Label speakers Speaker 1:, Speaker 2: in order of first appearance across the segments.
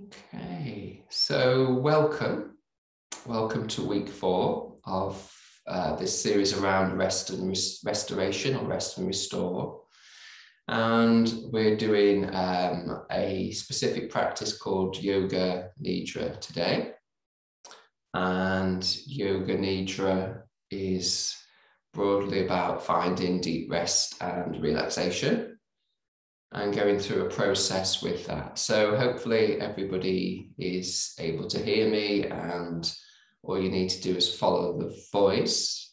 Speaker 1: Okay, so welcome to week 4 of this series around rest and restoration, or rest and restore. And we're doing a specific practice called yoga nidra today. And yoga nidra is broadly about finding deep rest and relaxation, and going through a process with that. So hopefully everybody is able to hear me, and all you need to do is follow the voice.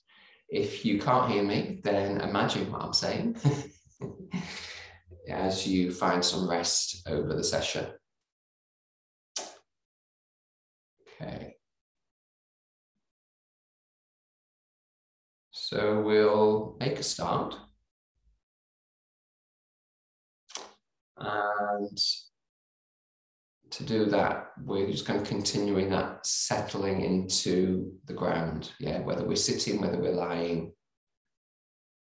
Speaker 1: If you can't hear me, then imagine what I'm saying as you find some rest over the session. Okay. So we'll make a start. And to do that, we're just kind of continuing that settling into the ground. Yeah, whether we're sitting, whether we're lying,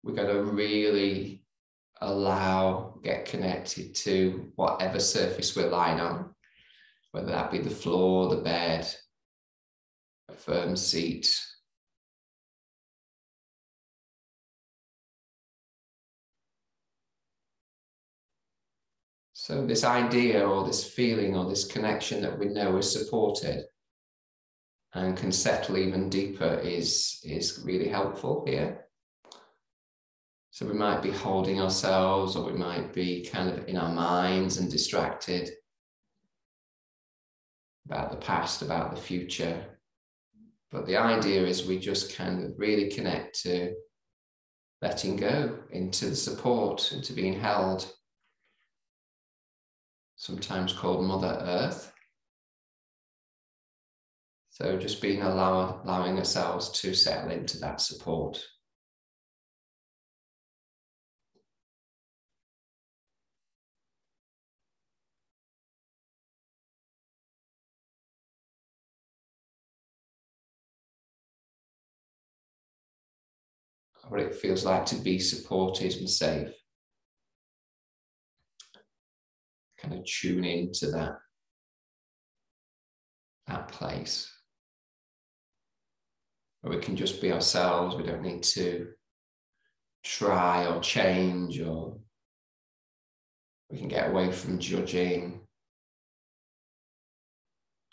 Speaker 1: we're going to really get connected to whatever surface we're lying on, whether that be the floor, the bed, a firm seat. So this idea or this feeling or this connection that we know is supported and can settle even deeper is really helpful here. So we might be holding ourselves, or we might be kind of in our minds and distracted about the past, about the future. But the idea is we just kind of really connect to letting go, into the support, into being held, sometimes called Mother Earth. So just being allowing ourselves to settle into that support. What it feels like to be supported and safe. Kind of tune into that place where we can just be ourselves. We don't need to try or change, or we can get away from judging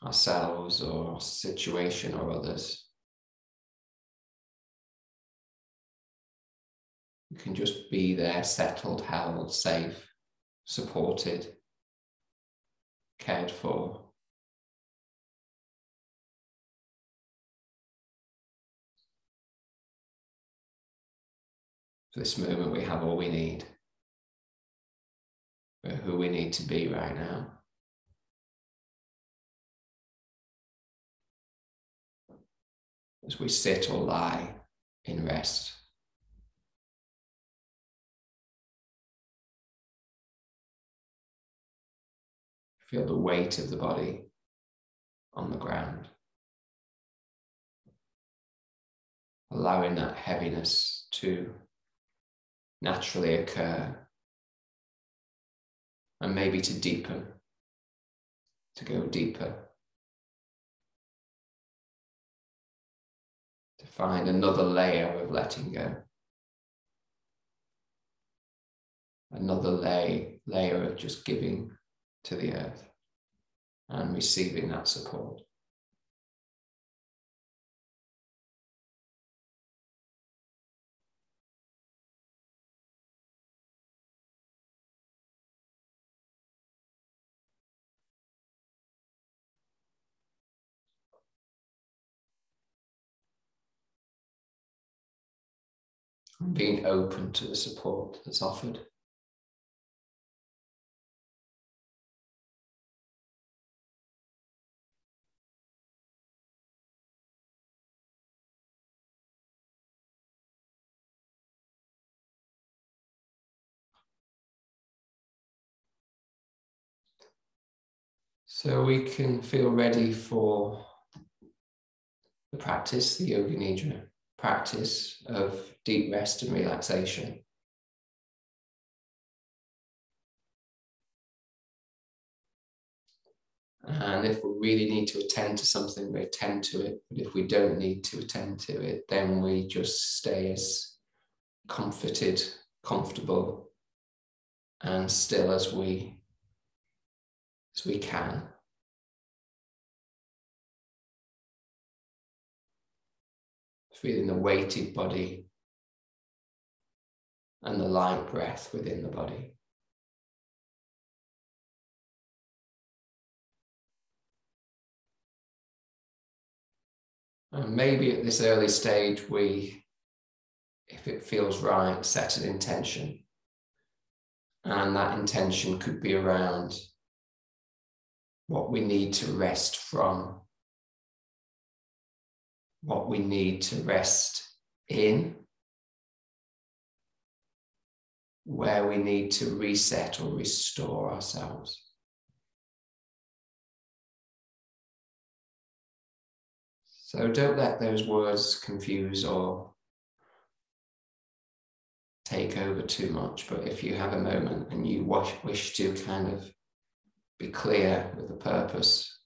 Speaker 1: ourselves or situation or others. We can just be there, settled, held, safe, supported, cared for. For this moment, we have all we need. We're who we need to be right now. As we sit or lie in rest. Feel the weight of the body on the ground. Allowing that heaviness to naturally occur, and maybe to deepen, to go deeper, to find another layer of letting go, another layer of just giving to the earth and receiving that support. Being open to the support that's offered. So we can feel ready for the practice, the yoga nidra practice of deep rest and relaxation. And if we really need to attend to something, we attend to it. But if we don't need to attend to it, then we just stay as comforted, comfortable, and still as we can. Feeling the weighted body and the light breath within the body. And maybe at this early stage, if it feels right, set an intention. And that intention could be around what we need to rest from, what we need to rest in, where we need to reset or restore ourselves. So don't let those words confuse or take over too much, but if you have a moment and you wish to kind of be clear with the purpose,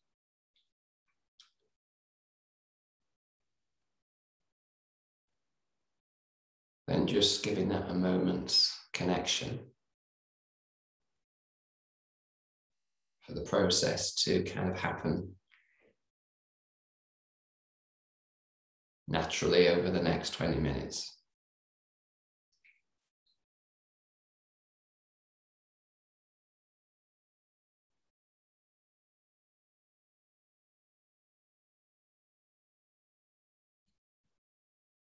Speaker 1: then just giving that a moment's connection for the process to kind of happen naturally over the next 20 minutes.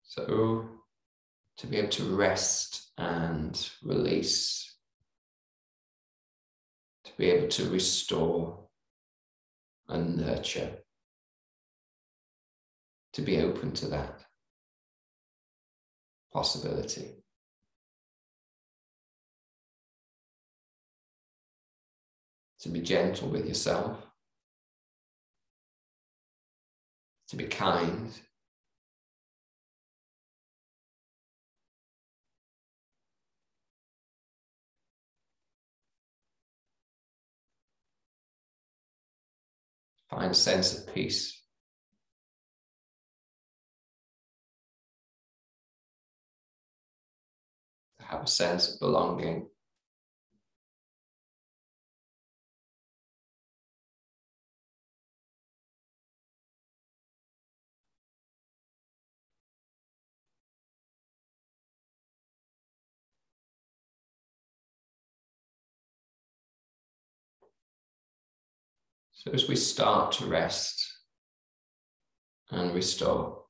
Speaker 1: So to be able to rest and release, to be able to restore and nurture, to be open to that possibility. To be gentle with yourself, to be kind, find a sense of peace. To have a sense of belonging. So as we start to rest and restore,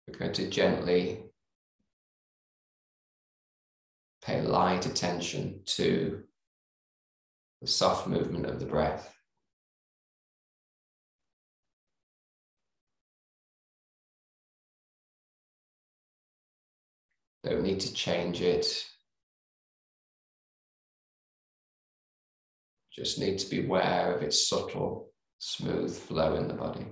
Speaker 1: we're going to gently pay light attention to the soft movement of the breath. Don't need to change it. Just need to be aware of its subtle, smooth flow in the body.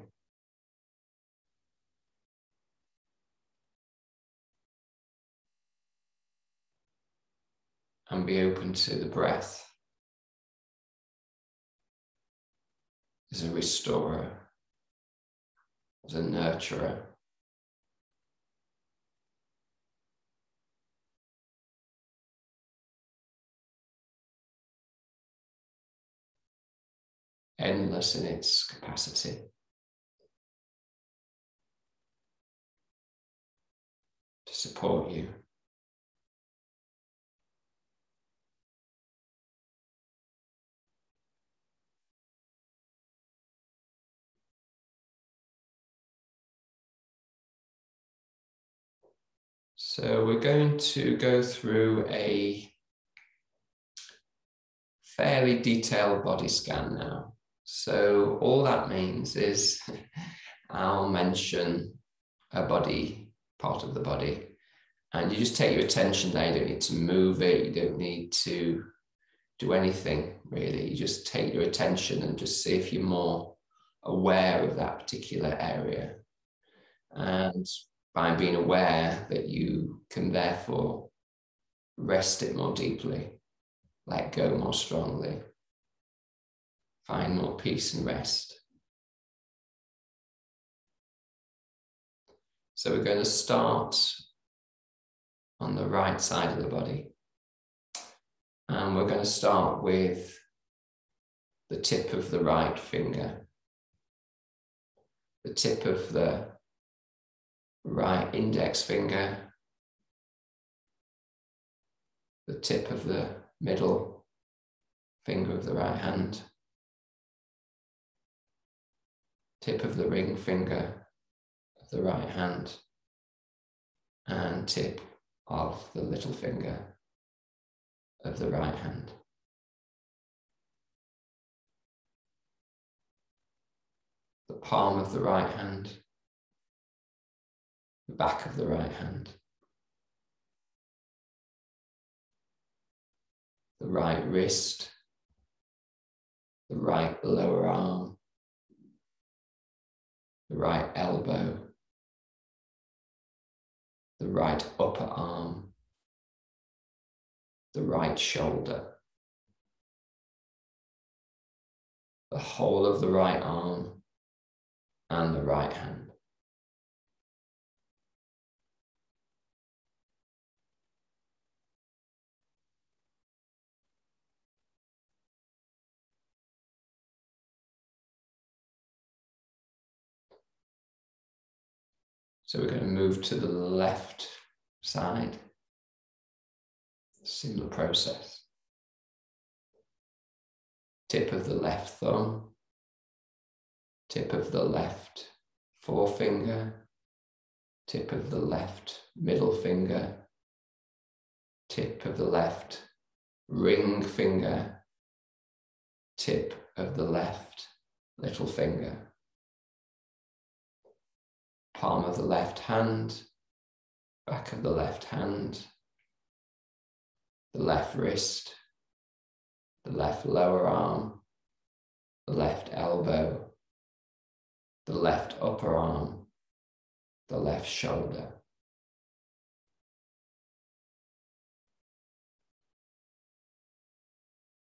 Speaker 1: And be open to the breath as a restorer, as a nurturer. Endless in its capacity. To support you. So we're going to go through a fairly detailed body scan now. So all that means is I'll mention a body, part of the body, and you just take your attention there. You don't need to move it. You don't need to do anything really. You just take your attention and just see if you're more aware of that particular area. And by being aware that you can therefore rest it more deeply, let go more strongly, find more peace and rest. So we're going to start on the right side of the body. And we're going to start with the tip of the right finger, the tip of the right index finger, the tip of the middle finger of the right hand, tip of the ring finger of the right hand, and tip of the little finger of the right hand. The palm of the right hand, the back of the right hand, the right wrist, the right lower arm, the right elbow, the right upper arm, the right shoulder, the whole of the right arm and the right hand. So we're going to move to the left side. Similar process. Tip of the left thumb, tip of the left forefinger, tip of the left middle finger, tip of the left ring finger, tip of the left little finger, palm of the left hand, back of the left hand, the left wrist, the left lower arm, the left elbow, the left upper arm, the left shoulder.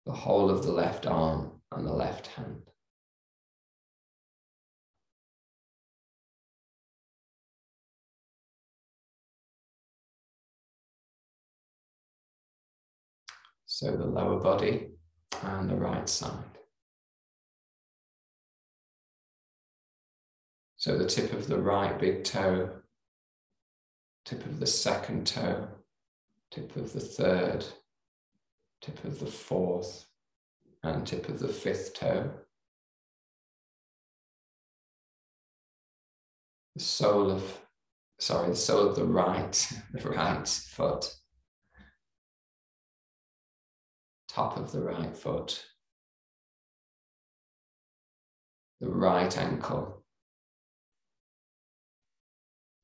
Speaker 1: The whole of the left arm and the left hand. So the lower body and the right side. So the tip of the right big toe, tip of the second toe, tip of the third, tip of the fourth, and tip of the fifth toe. The sole of the right foot. Top of the right foot. The right ankle.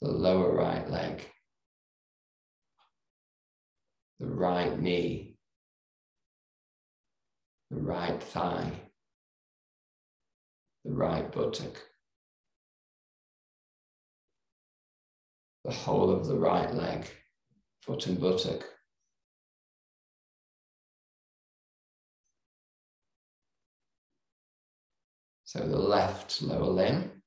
Speaker 1: The lower right leg. The right knee. The right thigh. The right buttock. The whole of the right leg, foot and buttock. So the left lower limb.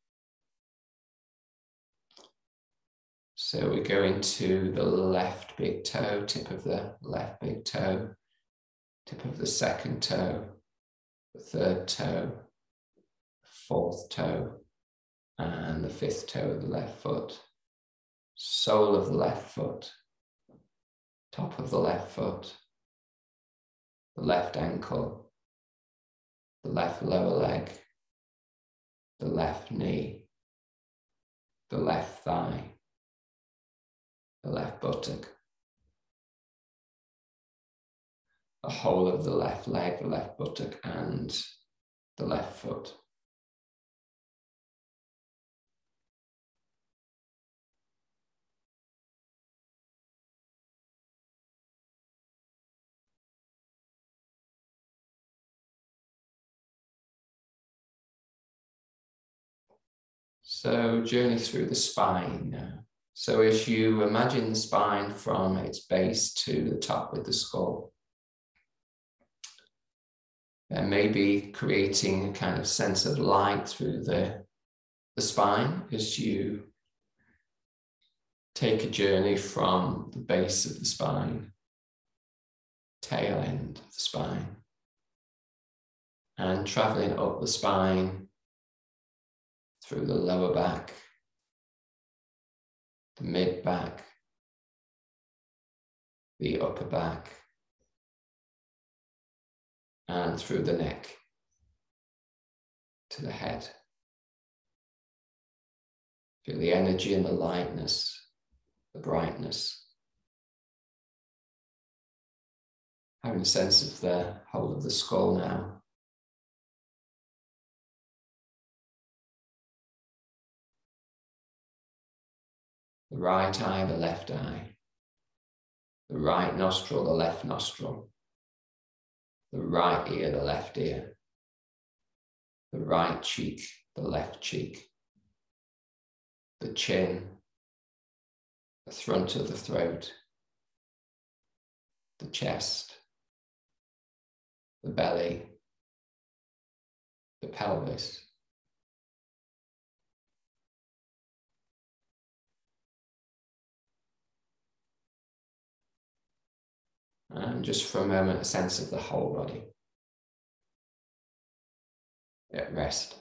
Speaker 1: So we go into the left big toe, tip of the left big toe, tip of the second toe, the third toe, fourth toe, and the fifth toe of the left foot. Sole of the left foot, top of the left foot, the left ankle, the left lower leg, the left knee, the left thigh, the left buttock, the whole of the left leg, the left buttock, and the left foot. So journey through the spine now. So as you imagine the spine from its base to the top with the skull, and maybe creating a kind of sense of light through the spine as you take a journey from the base of the spine, tail end of the spine, and traveling up the spine through the lower back, the mid back, the upper back, and through the neck to the head. Feel the energy and the lightness, the brightness. Having a sense of the whole of the skull now. The right eye, the left eye. The right nostril, the left nostril. The right ear, the left ear. The right cheek, the left cheek. The chin, the front of the throat. The chest. The belly. The pelvis. And just for a moment, a sense of the whole body at rest.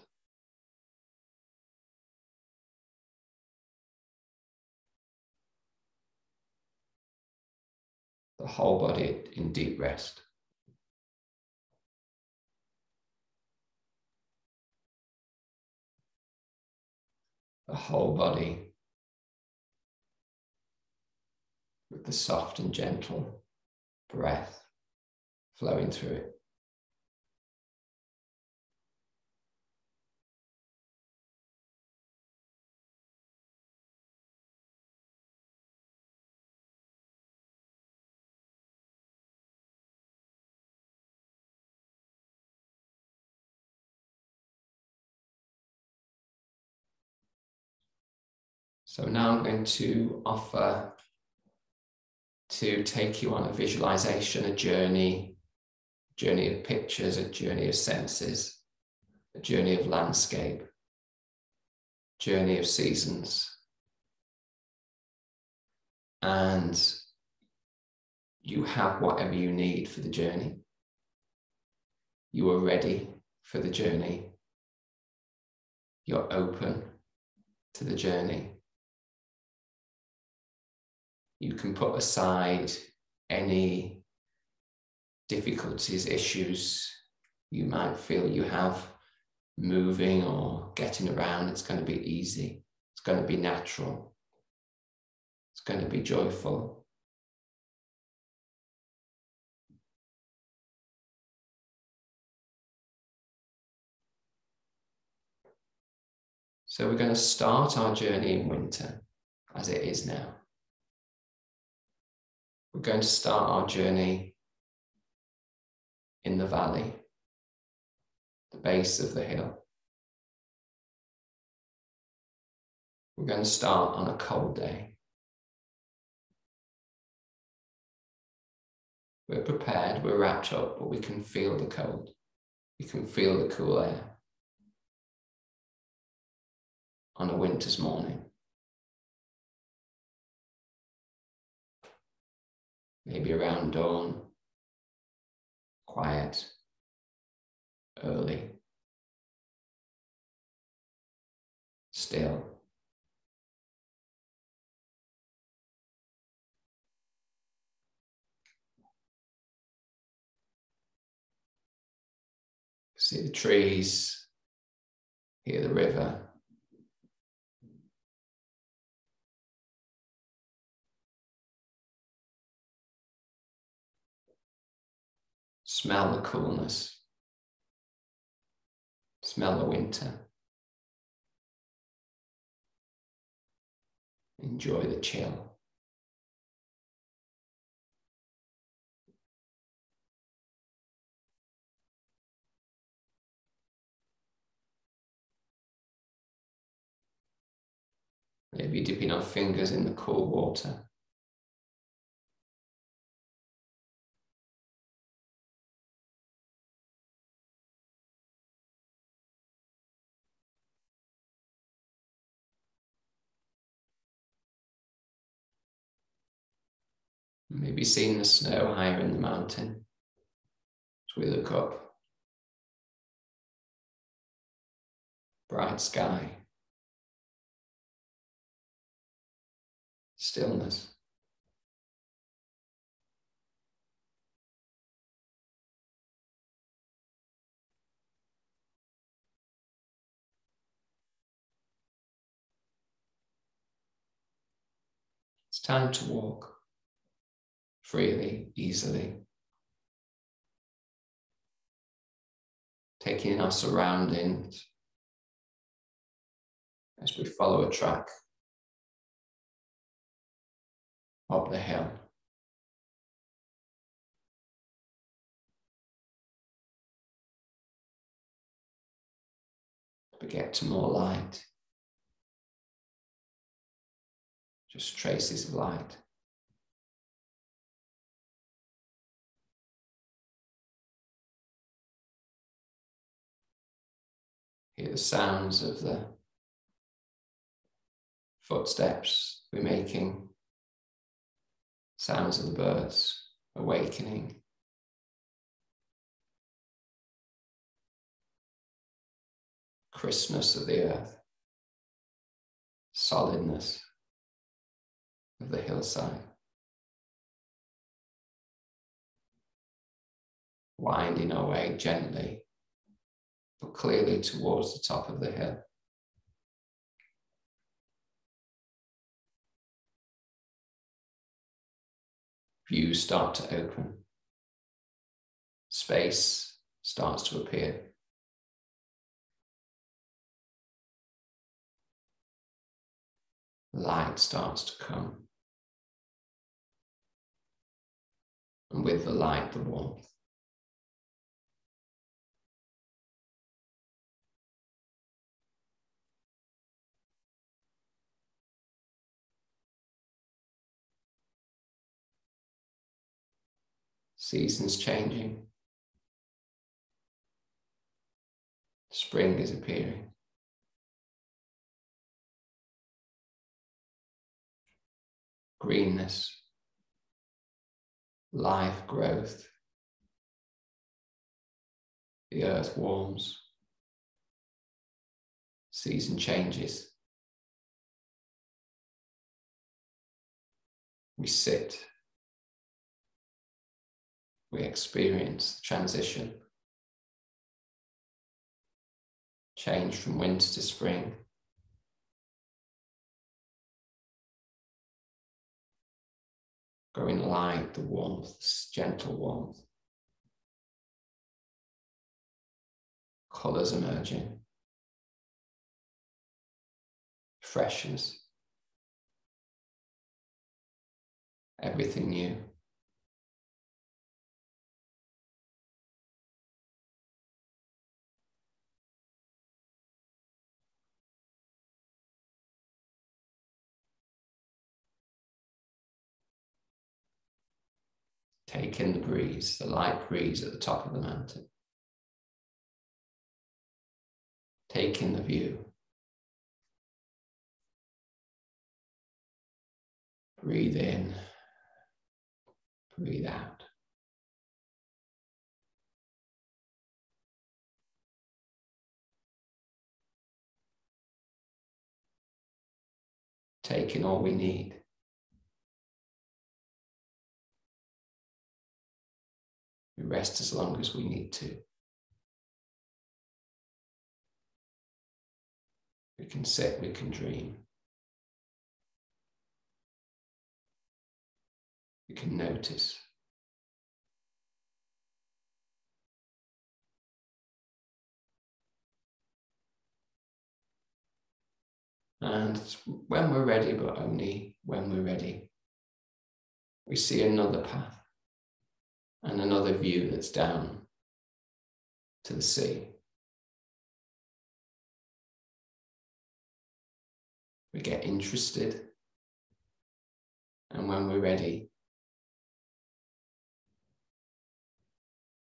Speaker 1: The whole body in deep rest. The whole body with the soft and gentle breath flowing through it. So now I'm going to offer to take you on a visualization, a journey of pictures, a journey of senses, a journey of landscape, journey of seasons. And you have whatever you need for the journey. You are ready for the journey. You're open to the journey. You can put aside any difficulties, issues you might feel you have moving or getting around. It's going to be easy. It's going to be natural. It's going to be joyful. So we're going to start our journey in winter as it is now. We're going to start our journey in the valley, the base of the hill. We're going to start on a cold day. We're prepared, we're wrapped up, but we can feel the cold. We can feel the cool air on a winter's morning. Maybe around dawn, quiet, early, still. See the trees, hear the river. Smell the coolness. Smell the winter. Enjoy the chill. Maybe Maybe dipping our fingers in the cool water. Maybe seeing the snow higher in the mountain as we look up. Bright sky. Stillness. It's time to walk freely, easily. Taking in our surroundings as we follow a track up the hill. We get to more light. Just traces of light. Hear the sounds of the footsteps we're making. Sounds of the birds awakening. Crispness of the earth. Solidness of the hillside. Winding our way gently, but clearly towards the top of the hill. Views start to open. Space starts to appear. Light starts to come. And with the light, the warmth. Seasons changing. Spring is appearing. Greenness. Life growth. The earth warms. Season changes. We sit. We experience the transition. Change from winter to spring. Growing light, the warmth, this gentle warmth. Colours emerging. Freshness. Everything new. Take in the breeze, the light breeze at the top of the mountain. Take in the view. Breathe in, breathe out. Take in all we need. We rest as long as we need to. We can sit, we can dream. We can notice. And when we're ready, but only when we're ready, we see another path and another view that's down to the sea. we get interested, and when we're ready,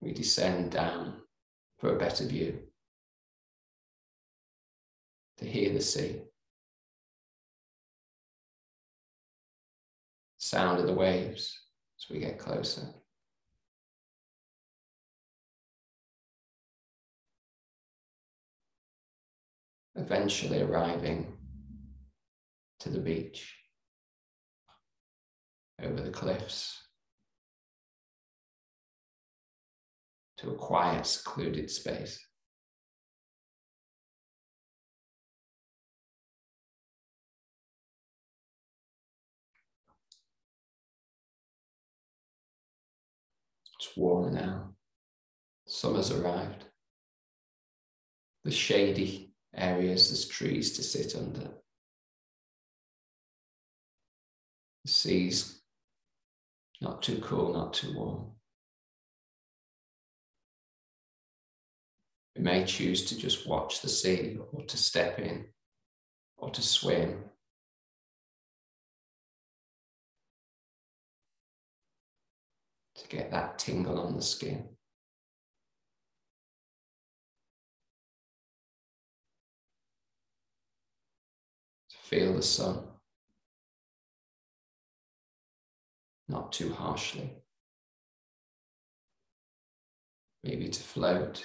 Speaker 1: we descend down for a better view, to hear the sea, sound of the waves as we get closer. Eventually arriving to the beach, over the cliffs, to a quiet, secluded space. It's warm now. Summer's arrived. There's shady areas, there's trees to sit under. The sea's not too cool, not too warm. We may choose to just watch the sea, or to step in, or to swim. To get that tingle on the skin. To feel the sun, not too harshly. Maybe to float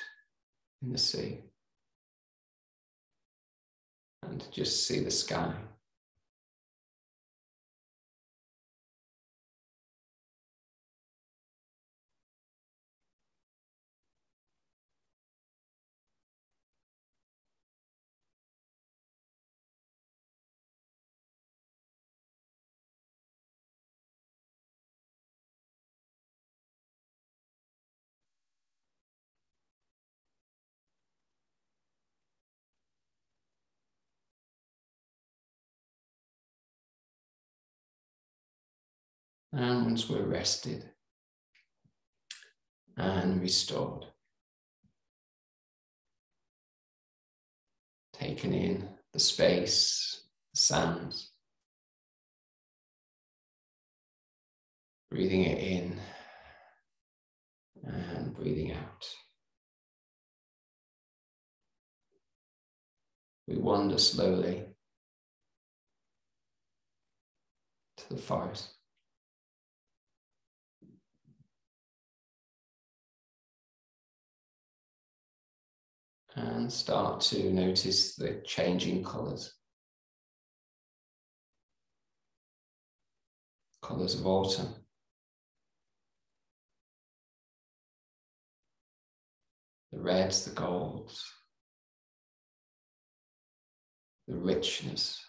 Speaker 1: in the sea and to just see the sky. And once we're rested and restored, taking in the space, the sounds, breathing it in and breathing out, we wander slowly to the forest. And start to notice the changing colours. Colours of autumn. The reds, the golds. The richness.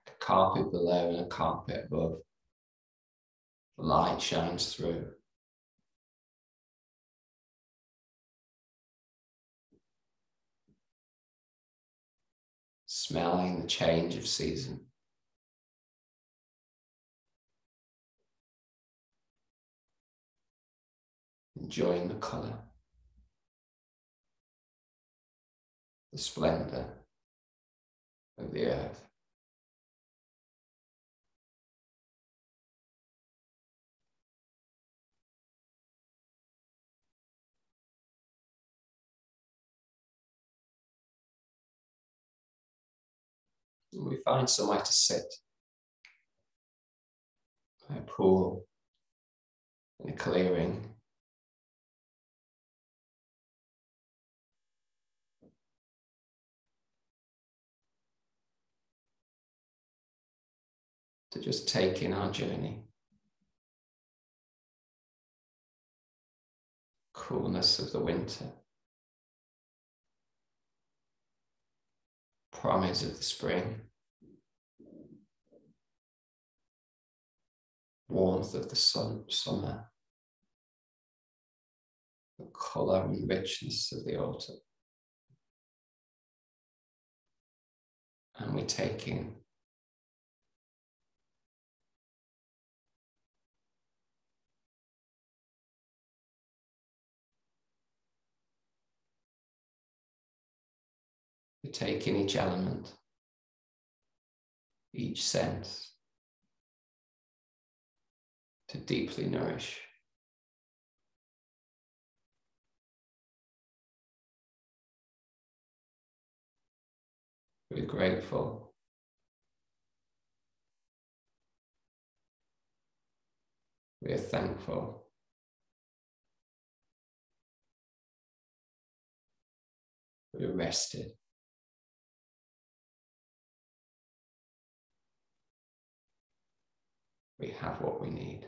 Speaker 1: A carpet below and a carpet above. The light shines through. Smelling the change of season. Enjoying the colour. The splendour of the earth. And we find somewhere to sit. A pool in a clearing. To just take in our journey. Coolness of the winter. Promise of the spring. Warmth of the summer. The colour and richness of the autumn. And we take in to take in each element, each sense, to deeply nourish. We're grateful. We're thankful. We're rested. We have what we need.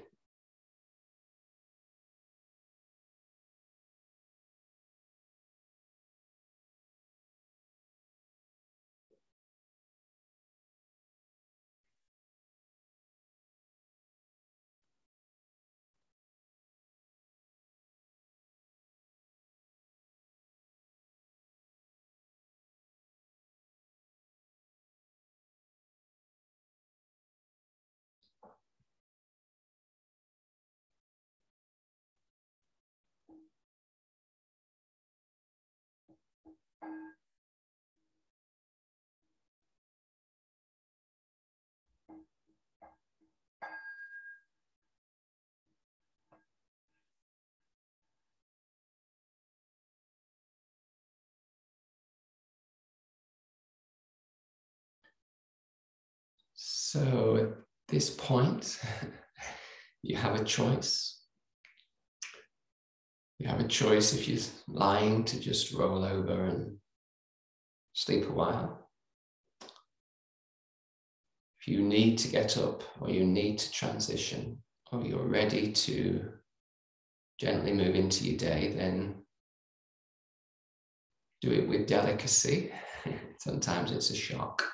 Speaker 1: So at this point, you have a choice. You have a choice if you're lying to just roll over and sleep a while. If you need to get up or you need to transition or you're ready to gently move into your day, then do it with delicacy. Sometimes it's a shock.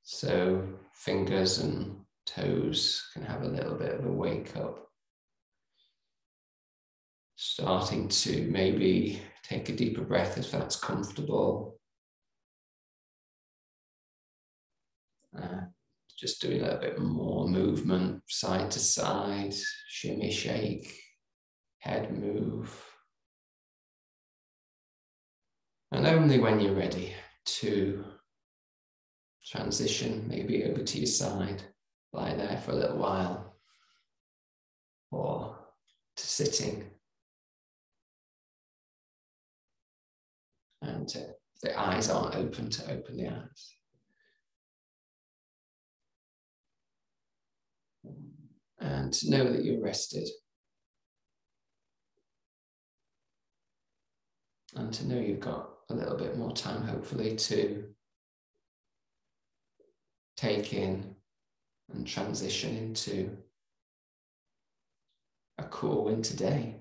Speaker 1: So fingers and toes can have a little bit of a wake up. Starting to maybe take a deeper breath if that's comfortable. Just doing a little bit more movement, side to side, shimmy, shake, head move. And only when you're ready to transition, maybe over to your side, lie there for a little while, or to sitting. And if the eyes aren't open, to open the eyes. And to know that you're rested. And to know you've got a little bit more time, hopefully, to take in and transition into a cool winter day.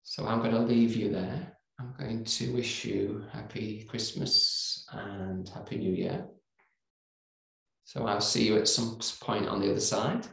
Speaker 1: So I'm going to leave you there. I'm going to wish you happy Christmas and Happy New Year. So I'll see you at some point on the other side.